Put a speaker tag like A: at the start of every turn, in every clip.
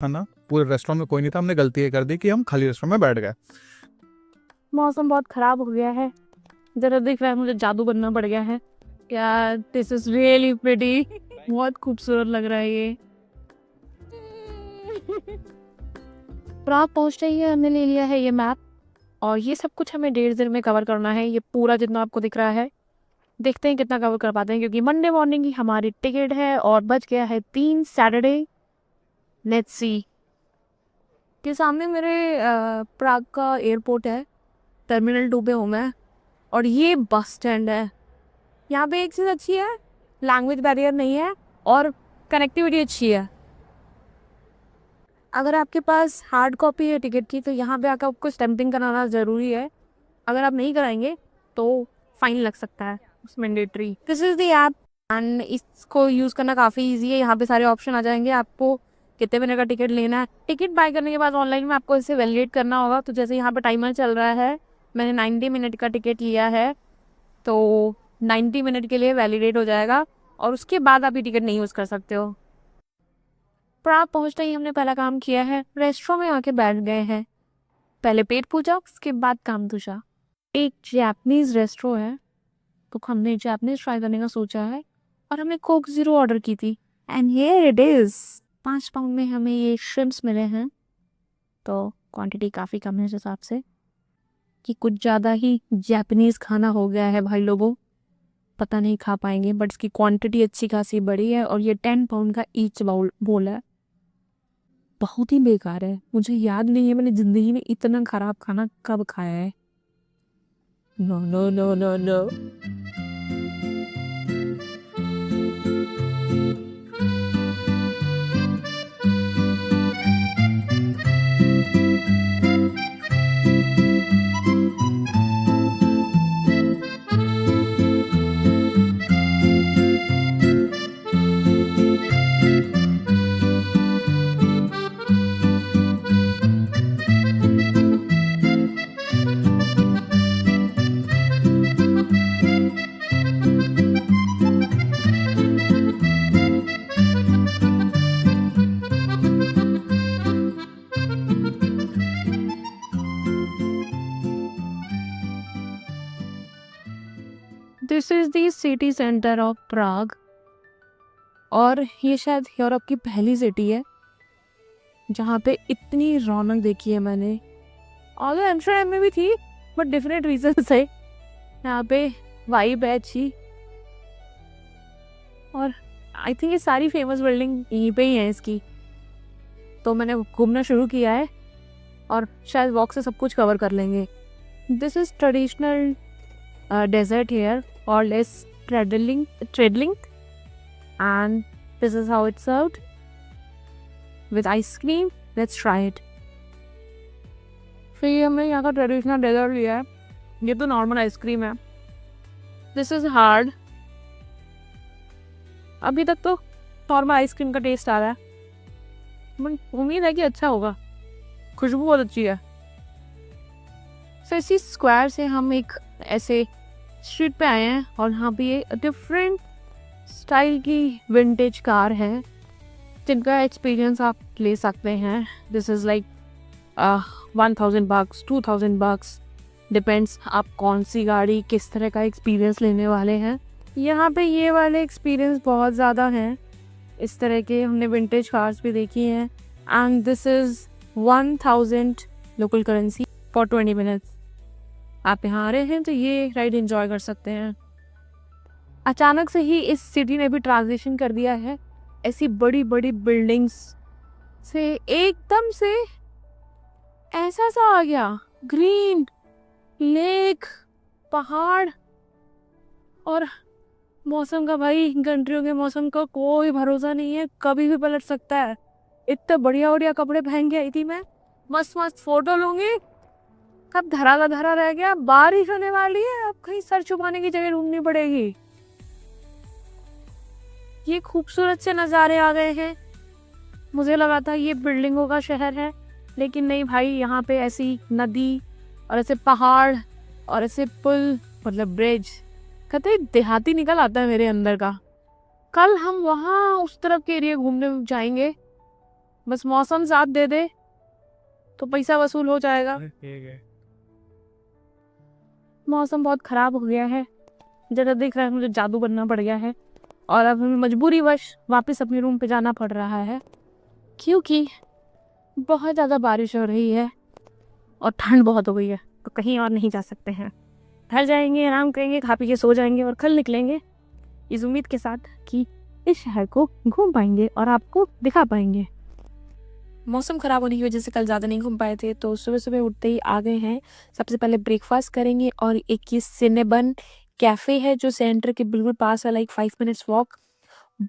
A: है ना, पूरे रेस्टोरेंट में कोई नहीं था, हमने गलती ये कर दी कि हम खाली रेस्टोरेंट में बैठ गए।
B: मौसम बहुत खराब हो गया है, जरा दिख रहा है मुझे जादू बनना पड़ गया है यार। दिस इज रियली प्रिटी, बहुत खूबसूरत लग रहा है ये। प्राग पहुंच रही है, हमने ले लिया है ये मैप और ये सब कुछ हमें 1.5 दिन में कवर करना है। ये पूरा जितना आपको दिख रहा है, देखते हैं कितना कवर कर पाते हैं, क्योंकि मंडे मॉर्निंग की हमारी टिकट है और बच गया है 3 सैटरडे। Let's see. के सामने मेरे प्राग का एयरपोर्ट है, टर्मिनल 2 पे हूँ मैं, और ये बस स्टैंड है। यहाँ पे एक चीज़ अच्छी है, लैंग्वेज बैरियर नहीं है और कनेक्टिविटी अच्छी है। अगर आपके पास हार्ड कॉपी है टिकट की तो यहाँ पे आकर आपको स्टैंपिंग कराना ज़रूरी है। अगर आप नहीं कराएंगे तो फाइन लग सकता है, उस mandatory. This is the app and इसको यूज़ करना काफ़ी ईजी है। यहाँ पे सारे ऑप्शन आ जाएंगे, आपको कितने मिनट का टिकट लेना है। टिकट बाय करने के बाद ऑनलाइन में आपको इसे वैलिडेट करना होगा। तो जैसे यहाँ पे टाइमर चल रहा है, मैंने 90 मिनट का टिकट लिया है, तो 90 मिनट के लिए वैलिडेट हो जाएगा और उसके बाद आप ये टिकट नहीं यूज़ कर सकते हो। प्राग पहुँचते ही हमने पहला काम किया है, रेस्टोरेंट में आके बैठ गए हैं। पहले पेट पूजा, उसके बाद काम दूजा। एक जैपनीज रेस्टोरेंट है, तो हमने जैपनीज ट्राई करने का सोचा है और हमने कोक ज़ीरो ऑर्डर की थी and here it is. 5 pound में हमें ये श्रिम्प्स मिले हैं, तो क्वांटिटी काफ़ी कम है इस हिसाब से कि कुछ ज़्यादा ही जैपनीज़ खाना हो गया है भाई लोगों। पता नहीं खा पाएंगे, बट इसकी क्वांटिटी अच्छी खासी बड़ी है और ये 10 पाउंड का ईच बोल है। बहुत ही बेकार है, मुझे याद नहीं है मैंने ज़िंदगी में इतना ख़राब खाना कब खाया है। No no no no no. This is the city centre of Prague और ये शायद यूरोप की पहली सिटी है जहाँ पे इतनी रौनक देखी है मैंने। ऑल एम्स्टर्डम में भी थी, बट डिफरेंट रीजन से। यहाँ पे वाइब है अच्छी और आई थिंक ये सारी फेमस बिल्डिंग यहीं पे ही है इसकी। तो मैंने घूमना शुरू किया है और शायद वॉक से सब कुछ कवर कर लेंगे। This is traditional dessert here or less treadling and this is how it's served with ice cream. Let's try it. फिर हमने यहाँ का ट्रेडिशनल डेजर्ट लिया है, ये तो नॉर्मल आइसक्रीम है। This is hard. अभी तक तो नॉर्मल आइसक्रीम का टेस्ट आ रहा है, बट उम्मीद है कि अच्छा होगा, खुशबू बहुत अच्छी है। तो इसी स्क्वायर से हम एक ऐसे स्ट्रीट पे आए हैं और यहाँ पे ये डिफरेंट स्टाइल की विंटेज कार है जिनका एक्सपीरियंस आप ले सकते हैं। This is like 1000 bucks 2000 bucks, depends आप कौन सी गाड़ी किस तरह का एक्सपीरियंस लेने वाले हैं। यहाँ पे ये वाले एक्सपीरियंस बहुत ज़्यादा हैं, इस तरह के हमने विंटेज कार्स भी देखी हैं। And this is 1000 local currency for 20 minutes. आप यहाँ आ रहे हैं तो ये राइड एंजॉय कर सकते हैं। अचानक से ही इस सिटी ने भी ट्रांजिशन कर दिया है, ऐसी बड़ी बड़ी बिल्डिंग्स से एकदम से ऐसा सा आ गया, ग्रीन लेक, पहाड़ और मौसम का भाई, कंट्रियों के मौसम का कोई भरोसा नहीं है, कभी भी पलट सकता है। इतने बढ़िया बढ़िया कपड़े पहन के आई थी मैं, मस्त मस्त फोटो लूंगी, कब धरा का धरा रह गया। बारिश होने वाली है, अब कहीं सर छुपाने की जगह ढूंढनी पड़ेगी। ये खूबसूरत से नज़ारे आ गए हैं। मुझे लगा था ये बिल्डिंगों का शहर है, लेकिन नहीं भाई, यहाँ पे ऐसी नदी और ऐसे पहाड़ और ऐसे पुल, मतलब ब्रिज, कहते देहाती निकल आता है मेरे अंदर का। कल हम वहाँ उस तरफ के एरिया घूमने जाएंगे, बस मौसम साथ दे दे तो पैसा वसूल हो जाएगा। मौसम बहुत खराब हो गया है, जरा दिख रहा है मुझे जादू बनना पड़ गया है और अब हमें मजबूरी वश वापस अपने रूम पे जाना पड़ रहा है क्योंकि बहुत ज़्यादा बारिश हो रही है और ठंड बहुत हो गई है, तो कहीं और नहीं जा सकते हैं। घर जाएंगे, आराम करेंगे, खा पी के सो जाएंगे और कल निकलेंगे इस उम्मीद के साथ कि इस शहर को घूम पाएंगे और आपको दिखा पाएंगे। मौसम ख़राब होने की वजह से कल ज़्यादा नहीं घूम पाए थे, तो सुबह सुबह उठते ही आ गए हैं। सबसे पहले ब्रेकफास्ट करेंगे और एक ये सिनेबन कैफ़े है जो सेंटर के बिल्कुल पास है, लाइक 5 मिनट्स वॉक।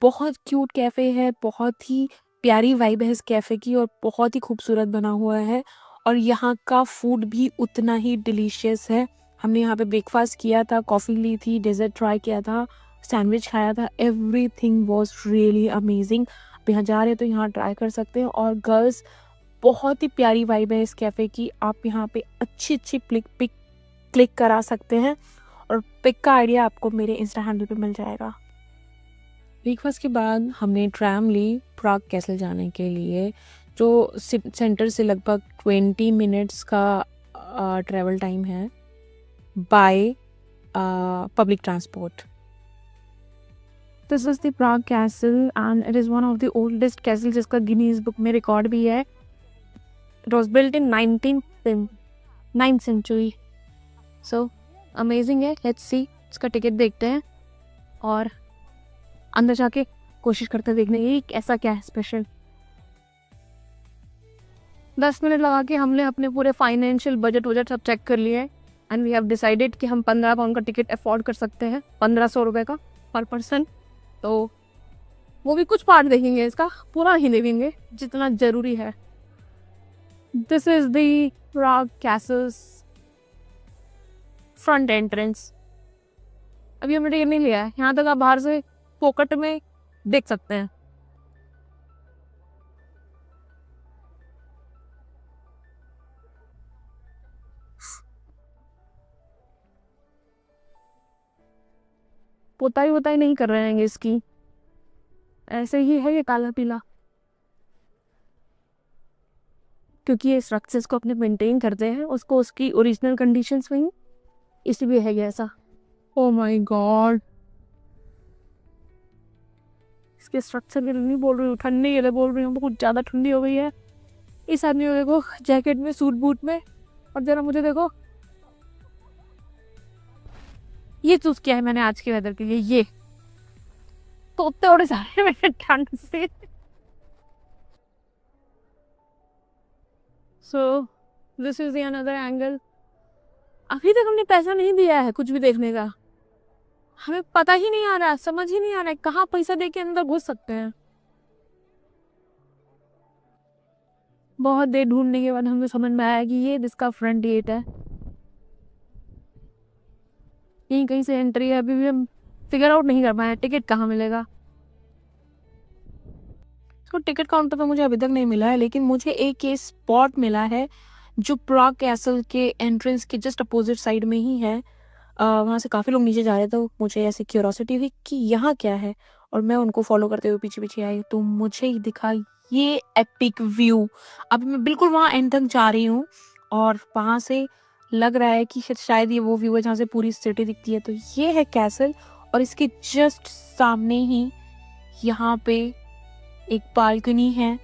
B: बहुत क्यूट कैफ़े है, बहुत ही प्यारी वाइब है इस कैफ़े की और बहुत ही खूबसूरत बना हुआ है और यहाँ का फूड भी उतना ही डिलीशियस है। हमने यहाँ पे ब्रेकफास्ट किया था, कॉफ़ी ली थी, डेजर्ट ट्राई किया था, सैंडविच खाया था। Everything was really amazing. आप यहाँ जा रहे हैं तो यहाँ ट्राई कर सकते हैं। और गर्ल्स, बहुत ही प्यारी वाइब है इस कैफ़े की। आप यहाँ पे अच्छी पिक क्लिक करा सकते हैं और पिक का आइडिया आपको मेरे इंस्टा हैंडल पे मिल जाएगा। ब्रेकफास्ट के बाद हमने ट्रैम ली प्राग कैसल जाने के लिए, जो सेंटर से लगभग 20 मिनट्स का ट्रैवल टाइम है bye public transport. This is the Prague Castle and it is one of the oldest castles जिसका गिनीज बुक में रिकॉर्ड भी है। It was built in 9th century. So amazing है। Let's see, इसका ticket देखते हैं और अंदर जाके कोशिश करते हैं देखने की कैसा क्या है स्पेशल। 10 मिनट लगा के हमने अपने पूरे फाइनेंशियल बजट सब चेक कर लिए एंड वी हैव डिसाइडेड कि हम 15 पाउंड का टिकट अफोर्ड कर सकते हैं, 1500 रुपये का पर पर्सन। तो वो भी कुछ पार्ट देखेंगे, इसका पूरा ही देखेंगे जितना ज़रूरी है। This is the Prague Castle's front entrance. अभी हमने टिकट नहीं लिया है, यहाँ तक आप बाहर से पॉकेट में देख सकते हैं। पोताई नहीं कर रहे हैं इसकी, ऐसे ही है ये काला पीला, क्योंकि ये स्ट्रक्चर्स को अपने मेंटेन करते हैं उसको उसकी ओरिजिनल कंडीशंस में ही, इसलिए है ये ऐसा। ओ माय गॉड, इसके स्ट्रक्चर के लिए नहीं बोल रही हूँ, ठंडी के लिए बोल रही हूँ। बहुत ज़्यादा ठंडी हो गई है। इस आदमी को देखो जैकेट में, सूट बूट में, और जरा मुझे देखो, ये चूज किया है मैंने आज के वेदर के लिए। ये तोते उड़े जा रहे हैं मेरे ठंड से। So this is the another angle. अभी तक हमने पैसा नहीं दिया है कुछ भी देखने का, हमें पता ही नहीं आ रहा, समझ ही नहीं आ रहा है कहाँ पैसा दे के अंदर घुस सकते हैं। बहुत देर ढूंढने के बाद हमें समझ में आया कि ये इसका फ्रंट गेट है, यहीं कहीं से एंट्री है। अभी भी हम फिगर आउट नहीं कर पाए टिकट कहाँ मिलेगा। इसको टिकट काउंटर पे मुझे अभी तक नहीं मिला है, लेकिन मुझे एक ये स्पॉट मिला है जो प्राग कैसल के एंट्रेंस के जस्ट अपोजिट साइड में ही है। वहाँ से काफ़ी लोग नीचे जा रहे थे, तो मुझे ऐसी क्यूरोसिटी हुई कि यहाँ क्या है, और मैं उनको फॉलो करते हुए पीछे पीछे आई, तो मुझे ही दिखा ये एपिक व्यू। अभी मैं बिल्कुल वहाँ एंड तक जा रही हूँ और वहाँ से लग रहा है कि शायद ये वो व्यू है जहाँ से पूरी सिटी दिखती है। तो ये है कैसल और इसके जस्ट सामने ही यहाँ पे एक बालकनी है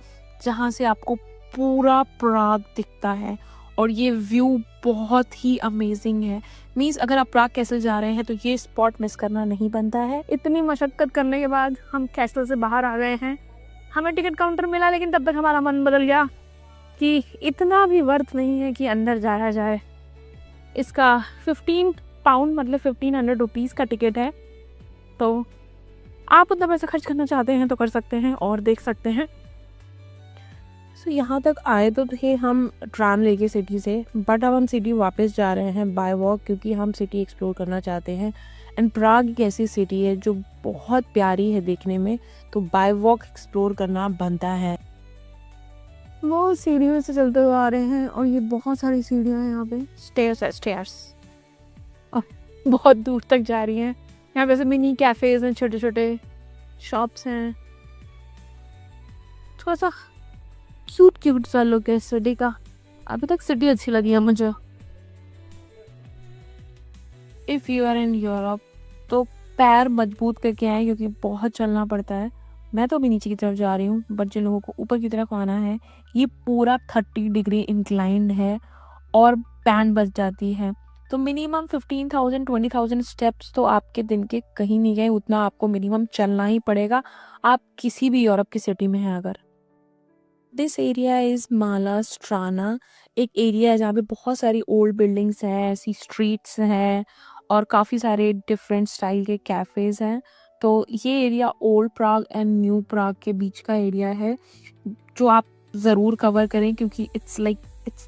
B: जहाँ से आपको पूरा प्राग दिखता है और ये व्यू बहुत ही अमेजिंग है। मीन्स अगर आप प्राग कैसल जा रहे हैं तो ये स्पॉट मिस करना नहीं बनता है। इतनी मशक्कत करने के बाद हम कैसल से बाहर आ गए हैं। हमें टिकट काउंटर मिला, लेकिन तब तक हमारा मन बदल गया कि इतना भी वर्थ नहीं है कि अंदर जाया जाए। इसका 15 पाउंड मतलब 1500 रुपीज़ का टिकट है, तो आप उतना पैसा खर्च करना चाहते हैं तो कर सकते हैं और देख सकते हैं। सो यहाँ तक आए तो थे हम ट्राम लेके सिटी से, बट अब हम सिटी वापस जा रहे हैं बाय वॉक, क्योंकि हम सिटी एक्सप्लोर करना चाहते हैं। एंड प्राग एक ऐसी सिटी है जो बहुत प्यारी है देखने में, तो बाय वॉक एक्सप्लोर करना बनता है। वो सीढ़ियों से चलते हुए आ रहे हैं और ये बहुत सारी सीढ़ियाँ हैं यहाँ पे, स्टेयर्स है स्टेयर्स, और बहुत दूर तक जा रही हैं। यहाँ पे मिनी कैफ़ेज़ हैं, छोटे छोटे शॉप्स हैं। थोड़ा सा क्यूट क्यूट सा लुक है सिटी का। अभी तक सिटी अच्छी लगी है मुझे। If you are in Europe तो पैर मजबूत करके आए, क्योंकि बहुत चलना पड़ता है। मैं तो अभी नीचे की तरफ जा रही हूँ, बट जिन लोगों को ऊपर की तरफ आना है, ये पूरा 30 डिग्री इंक्लाइंड है और बैंड बज जाती है। तो मिनिमम 15,000 20,000 स्टेप्स तो आपके दिन के कहीं नहीं गए, उतना आपको मिनिमम चलना ही पड़ेगा, आप किसी भी यूरोप की सिटी में हैं अगर। दिस एरिया इज़ माला स्ट्राना, एक एरिया है जहाँ पे बहुत सारी ओल्ड बिल्डिंग्स हैं, ऐसी स्ट्रीट्स हैं और काफ़ी सारे डिफरेंट स्टाइल के कैफ़ेज़ हैं। तो ये area old Prague and new Prague के बीच का एरिया है, जो आप ज़रूर कवर करें, क्योंकि it's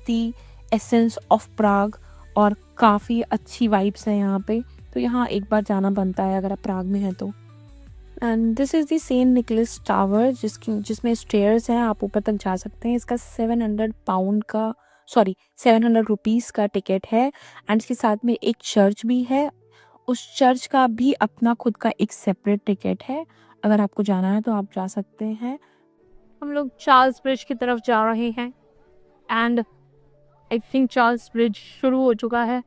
B: the essence of Prague और काफ़ी अच्छी वाइब्स हैं यहाँ पे। तो यहाँ एक बार जाना बनता है अगर आप प्राग में हैं तो। And this is the Saint Nicholas tower, जिसमें स्टेयर्स हैं, आप ऊपर तक जा सकते हैं। इसका 700 रुपीज़ का टिकट है। एंड इसके साथ में एक चर्च भी है, उस चर्च का भी अपना खुद का एक सेपरेट टिकट है। अगर आपको जाना है तो आप जा सकते हैं। हम लोग चार्ल्स ब्रिज की तरफ जा रहे हैं and I think Charles bridge शुरू हो चुका है।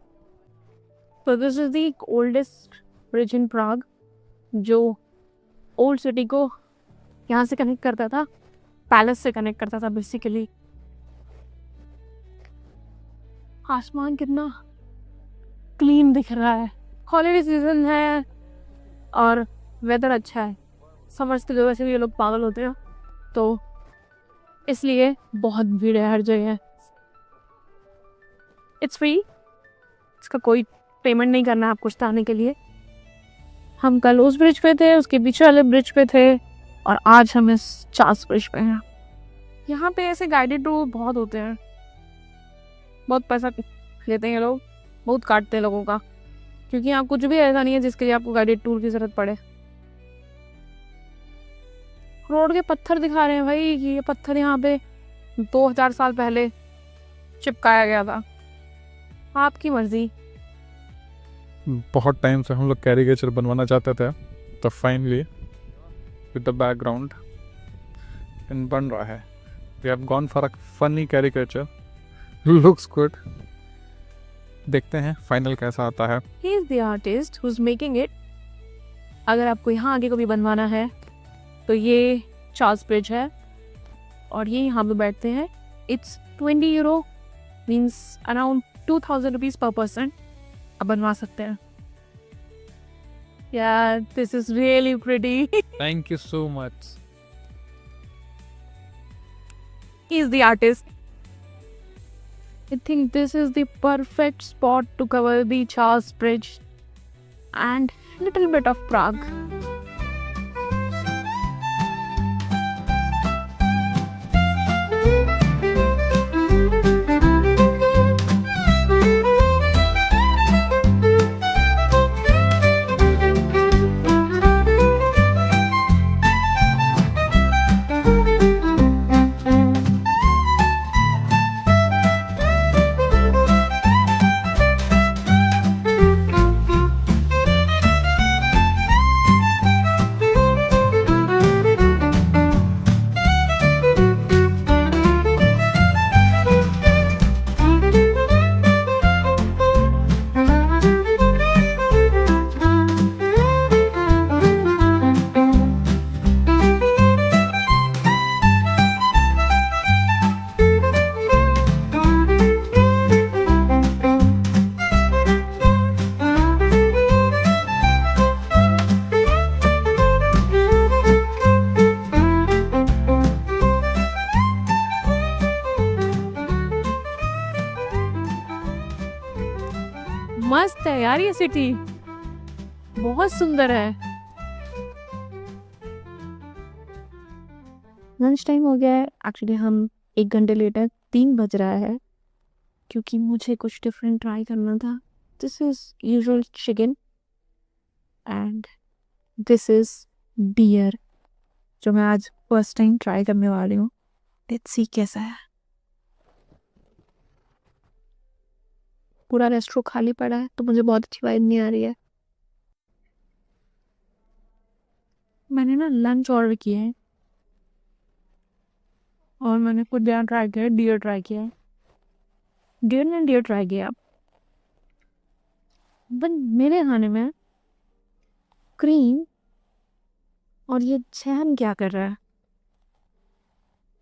B: तो this is the oldest bridge in Prague, जो ओल्ड सिटी को यहाँ से कनेक्ट करता था, पैलेस से कनेक्ट करता था बेसिकली। आसमान कितना क्लीन दिख रहा है, हॉलीडे सीजन है और वेदर अच्छा है। समर्स की वजह से भी ये लोग पागल होते हैं, तो इसलिए बहुत भीड़ है हर जगह। इट्स फ्री, इसका कोई पेमेंट नहीं करना आपको कुछ आने के लिए। हम कल उस ब्रिज पे थे, उसके पीछे वाले ब्रिज पे थे और आज हम इस चार्ल्स ब्रिज पे हैं। यहाँ पे ऐसे गाइडेड टूर बहुत होते हैं, बहुत पैसा लेते हैं ये लोग, बहुत काटते हैं लोगों का, क्योंकि यहाँ कुछ भी ऐसा नहीं है जिसके लिए आपको गाइडेड टूर की जरूरत पड़े। रोड के पत्थर दिखा रहे हैं भाई कि ये पत्थर यहाँ पे 2000 साल पहले चिपकाया गया था। आपकी मर्जी।
A: बहुत टाइम से हम लोग कैरिकेचर बनवाना चाहते थे, तो फाइनली विद द बैकग्राउंड इन बन रहा है। We have gone for a funny caricature, looks good. देखते हैं फाइनल कैसा आता है।
B: He is the artist who is making it. अगर आपको यहाँ आगे को भी बनवाना है तो ये चार्ल्स ब्रिज है और ये यहाँ पे बैठते हैं। It's 20 euro, means around 2000 rupees पर पर्सन। आप बनवा सकते हैं। यार this is really pretty.
A: Thank you so much.
B: He is the artist. I think this is the perfect spot to cover the Charles Bridge and little bit of Prague. मस्त है यार ये सिटी, बहुत सुंदर है। लंच टाइम हो गया है, एक्चुअली हम 1 घंटे लेट है, 3 बज रहा है, क्योंकि मुझे कुछ डिफरेंट ट्राई करना था। This is usual chicken and this is beer, जो मैं आज फर्स्ट टाइम ट्राई करने वाली हूँ। लेट्स सी कैसा है। पूरा रेस्टोरेंट खाली पड़ा है, तो मुझे बहुत अच्छी वाइब नहीं आ रही है। मैंने ना लंच ऑर्डर किया है, और मैंने कुछ डियर ट्राई किया, डियर ट्राई किया है, डियर ट्राई किया। बट मेरे खाने में क्रीम और ये जैम क्या कर रहा है,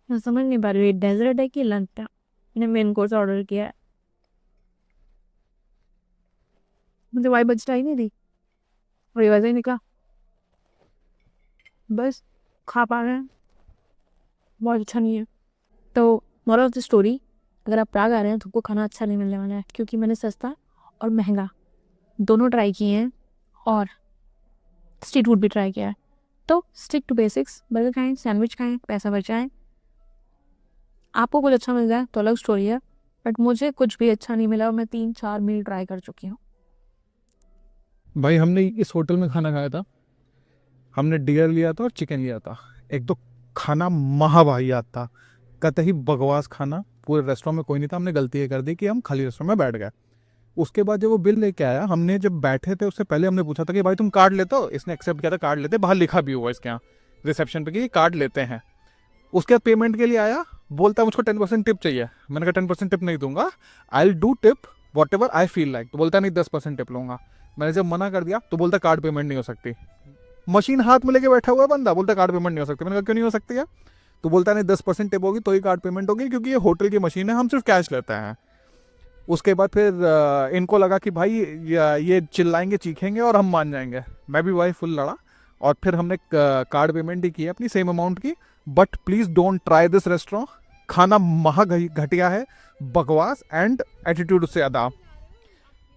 B: मैं समझ नहीं पा रही हूँ। ये डेजर्ट है कि लंच है? मैंने मेन कोर्स ऑर्डर किया है, मुझे वाई बचता ही नहीं थी और ये वैसे ही निकला। बस खा पा रहे हैं, बहुत अच्छा नहीं है। तो मोरल ऑफ द स्टोरी, अगर आप प्राग आ रहे हैं तो आपको खाना अच्छा नहीं मिलने वाला है, क्योंकि मैंने सस्ता और महंगा दोनों ट्राई किए हैं और स्ट्रीट फूड भी ट्राई किया है। तो स्टिक टू बेसिक्स, बर्गर खाएं, सैंडविच खाएं, पैसा बचाएं। आपको कुछ अच्छा मिल जाए तो अलग स्टोरी है, बट मुझे कुछ भी अच्छा नहीं मिला और मैं 3-4 मील ट्राई कर चुकी हूँ।
A: भाई हमने इस होटल में खाना खाया था, हमने डियर लिया था और चिकन लिया था। एक तो खाना महावाहियात था, कतई बकवास खाना, पूरे रेस्टोरेंट में कोई नहीं था। हमने गलती ये कर दी कि हम खाली रेस्टोरेंट में बैठ गए। उसके बाद जब वो बिल लेके आया, हमने जब बैठे थे उससे पहले हमने पूछा था कि भाई तुम कार्ड लेते हो? इसने एक्सेप्ट किया था, कार्ड लेते, बाहर लिखा भी हुआ इसके यहाँ रिसेप्शन पे कि कार्ड लेते हैं। उसके बाद पेमेंट के लिए आया, बोलता है मुझको 10% टिप चाहिए। मैंने कहा 10% टिप नहीं दूंगा, I will do tip what ever I feel like. तो बोलता नहीं 10% टिप लूंगा। मैंने जब मना कर दिया तो बोलता कार्ड पेमेंट नहीं हो सकती। मशीन हाथ में लेके बैठा हुआ है बंदा, बोलता कार्ड पेमेंट नहीं हो सकती। मैंने कहा क्यों नहीं हो सकती है? तो बोलता नहीं 10% टिप होगी तो ही कार्ड पेमेंट होगी, क्योंकि ये होटल की मशीन है, हम सिर्फ कैश लेते हैं। उसके बाद फिर इनको लगा कि भाई ये चिल्लाएंगे चीखेंगे और हम मान जाएंगे। मैं भी भाई फुल लड़ा और फिर हमने कार्ड पेमेंट ही की अपनी सेम अमाउंट की। But please don't try this restaurant, खाना महा घटिया है, बकवास एंड एटीट्यूड उससे ज़्यादा।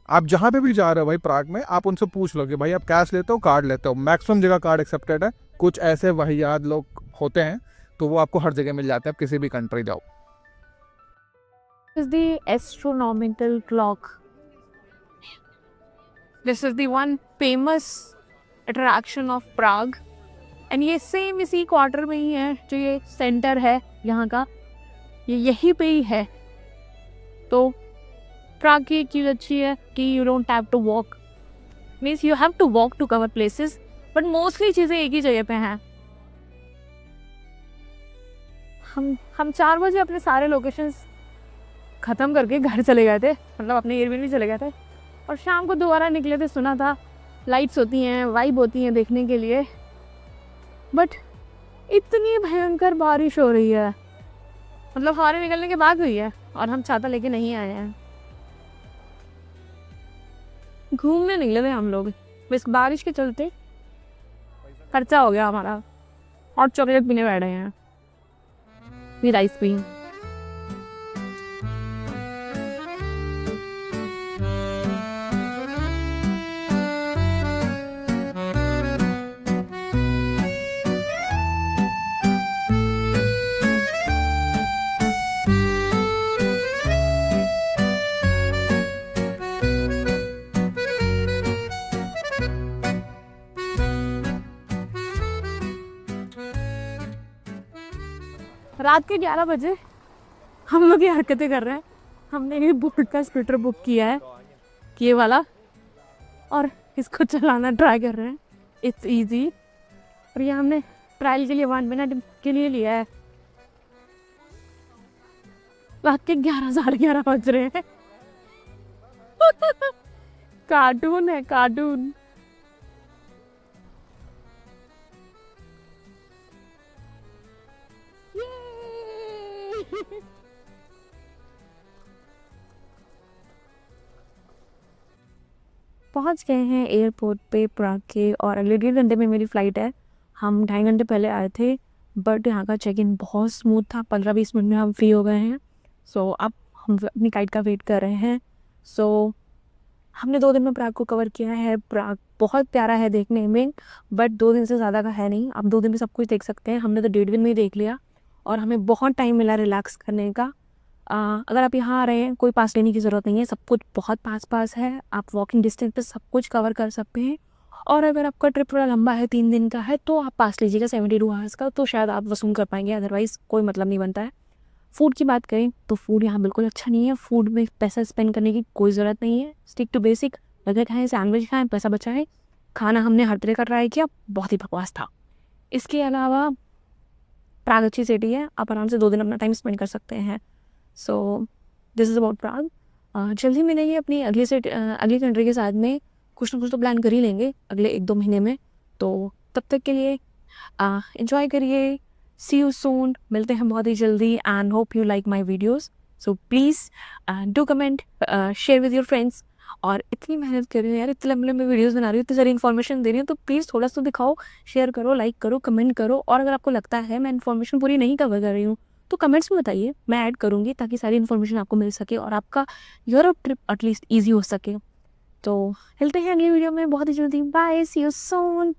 A: आप जहाँ पे भी जा रहे हो भाई प्राग में, आप उनसे पूछ लो कि भाई आप कैश लेते हो कार्ड लेते हो। मैक्सिमम जगह कार्ड एक्सेप्टेड है, कुछ ऐसे वाहियात लोग होते हैं तो वो आपको हर जगह मिल जाते हैं, आप किसी भी कंट्री जाओ।
B: This is the astronomical clock. This is the one famous attraction of Prague. And ये सेम इसी क्वार्टर में ही है जो ये सेंटर है यहाँ का, ये यहीं पे ही है। तो प्राग की एक चीज़ अच्छी है कि you don't have to walk, means you have to walk to cover places, but mostly चीज़ें एक ही जगह पे हैं। हम 4 बजे अपने सारे लोकेशंस ख़त्म करके घर चले गए थे, मतलब अपने एयरबीएनबी चले गए थे, और शाम को दोबारा निकले थे। सुना था लाइट्स होती हैं, वाइब होती हैं देखने के लिए, बट इतनी भयंकर बारिश हो रही है, मतलब हमारे निकलने के बाद हुई है और हम छाता लेके नहीं आए हैं। घूमने निकले थे हम लोग, बस बारिश के चलते खर्चा हो गया हमारा, और चॉकलेट पीने बैठे हैं, फिर आइसक्रीम। रात के 11 बजे हम लोग ये हरकतें कर रहे हैं। हमने ये बोट का स्कूटर बुक किया है, ये वाला, और इसको चलाना ट्राई कर रहे हैं। इट्स इजी, और ये हमने ट्रायल के लिए 1 मिनट के लिए लिया है। रात के 11-11:30 बज रहे हैं। कार्टून है, कार्टून। पहुंच गए हैं एयरपोर्ट पे प्राग के, और अगले 1.5 घंटे में मेरी फ़्लाइट है। हम 2.5 घंटे पहले आए थे, बट यहाँ का चेक इन बहुत स्मूथ था, 15-20 मिनट में हम फ्री हो गए हैं। सो अब हम अपनी फ्लाइट का वेट कर रहे हैं। सो हमने 2 दिन में प्राग को कवर किया है। प्राग बहुत प्यारा है देखने में, बट 2 दिन से ज़्यादा का है नहीं, आप 2 दिन में सब कुछ देख सकते हैं। हमने तो 1.5 दिन में ही देख लिया, और हमें बहुत टाइम मिला रिलैक्स करने का। अगर आप यहाँ आ रहे हैं, कोई पास लेने की ज़रूरत नहीं है, सब कुछ बहुत पास है, आप वॉकिंग डिस्टेंस पे सब कुछ कवर कर सकते हैं। और अगर आपका ट्रिप थोड़ा लंबा है, 3 दिन का है, तो आप पास लीजिएगा 72 आवर्स का, तो शायद आप वसूल कर पाएंगे, अदरवाइज़ कोई मतलब नहीं बनता है। फूड की बात करें तो फूड यहाँ बिल्कुल अच्छा नहीं है, फूड में पैसा स्पेंड करने की कोई ज़रूरत नहीं है। स्टिक टू बेसिक, बर्गर खाएँ, सैंडविच खाएँ, पैसा बचाएँ। खाना हमने हर तरह का ट्राई किया, बहुत ही बकवास था। इसके अलावा प्राग अच्छी सिटी है, आप आराम से 2 दिन अपना टाइम स्पेंड कर सकते हैं. सो दिस इज़ अबाउट प्राग. जल्दी मिलेंगे अपनी अगली कंट्री के साथ में. कुछ ना कुछ तो प्लान कर ही लेंगे अगले 1-2 महीने में. तो तब तक के लिए एंजॉय करिए. सी यू सून. मिलते हैं बहुत ही जल्दी and hope you like my videos. So please do comment, share with your friends. और इतनी मेहनत कर रही हूँ यार, इतने लंबे लंबे वीडियोस बना रही हूँ, इतनी सारी इन्फॉर्मेशन दे रही हूँ, तो प्लीज़ थोड़ा सा दिखाओ, शेयर करो, लाइक करो, कमेंट करो. और अगर आपको लगता है मैं इन्फॉर्मेशन पूरी नहीं कवर कर रही हूँ तो कमेंट्स में बताइए, मैं ऐड करूँगी ताकि सारी इन्फॉर्मेशन आपको मिल सके और आपका यूरोप ट्रिप एटलीस्ट ईजी हो सके. तो मिलते हैं अगली वीडियो में बहुत ही जल्दी. Bye, see you soon.